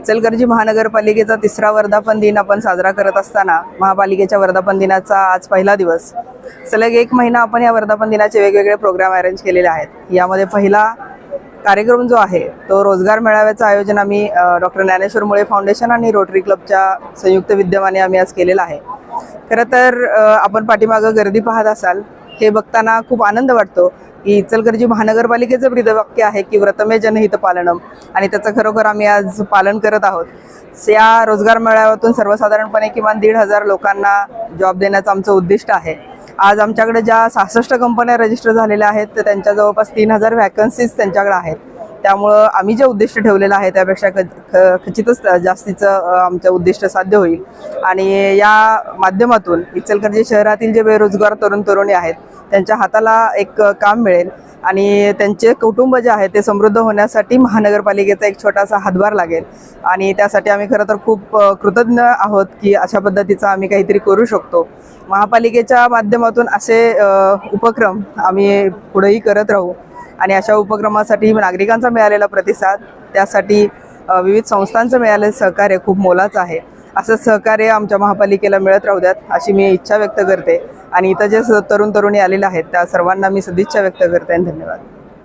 इचलकरंजी महानगरपालिकेचा 3रा वर्धापन दिन आपण साजरा करत असताना महापालिकेच्या वर्धापन दिनाचा आज पहिला दिवस. सलग 1 महिना आपण या वर्धापन दिनाचे वेगवेगळे प्रोग्राम अरेंज केलेले आहेत. यामध्ये पहिला कार्यक्रम जो आहे तो रोजगार मेळाव्याचं आयोजन आम्ही डॉक्टर ज्ञानेश्वर मुळे फाउंडेशन आणि रोटरी क्लबच्या संयुक्त विद्यमाने आम्ही आज केलेला आहे. खरं तर आपण पाठीमागं गर्दी पाहत असाल, हे बघताना खूप आनंद वाटतो की इचलकरंजी महानगरपालिकेचं ब्रीदवाक्य आहे की व्रतमे जनहित पालनम, आणि त्याचं खरोखर आम्ही आज पालन करत आहोत. या रोजगार मेळाव्यातून सर्वसाधारणपणे किमान 1,500 लोकांना जॉब देण्याचं आमचं उद्दिष्ट आहे. आज आमच्याकडे ज्या 66 कंपन्या रजिस्टर झालेल्या आहेत तर त्यांच्या जवळपास 3,000 वॅकन्सीज त्यांच्याकडे आहेत. त्यामुळं आम्ही जे उद्दिष्ट ठेवलेलं आहे त्यापेक्षा खचितच जास्तीचं आमचं उद्दिष्ट साध्य होईल. आणि या माध्यमातून इचलकरंजी शहरातील जे बेरोजगार तरुण तरुणी आहेत त्यांच्या हाताला एक काम मिळेल आणि त्यांचे कुटुंब जे आहे ते समृद्ध होण्यासाठी महानगरपालिकेचा एक छोटासा हातभार लागेल. आणि त्यासाठी आम्ही खरं तर खूप कृतज्ञ आहोत की अशा पद्धतीचं आम्ही काहीतरी करू शकतो. महापालिकेच्या माध्यमातून असे उपक्रम आम्ही पुढेही करत राहू आणि अशा उपक्रमासाठी नागरिकांचा मिळालेला प्रतिसाद, त्यासाठी विविध संस्थांचं मिळालेलं सहकार्य खूप मोलाचं आहे. असं सहकार्य आमच्या महापालिकेला मिळत राहू द्यात अशी मी इच्छा व्यक्त करते. आणि इथं जे तरुण तरुणी आलेले आहेत त्या सर्वांना मी सदिच्छा व्यक्त करते. धन्यवाद.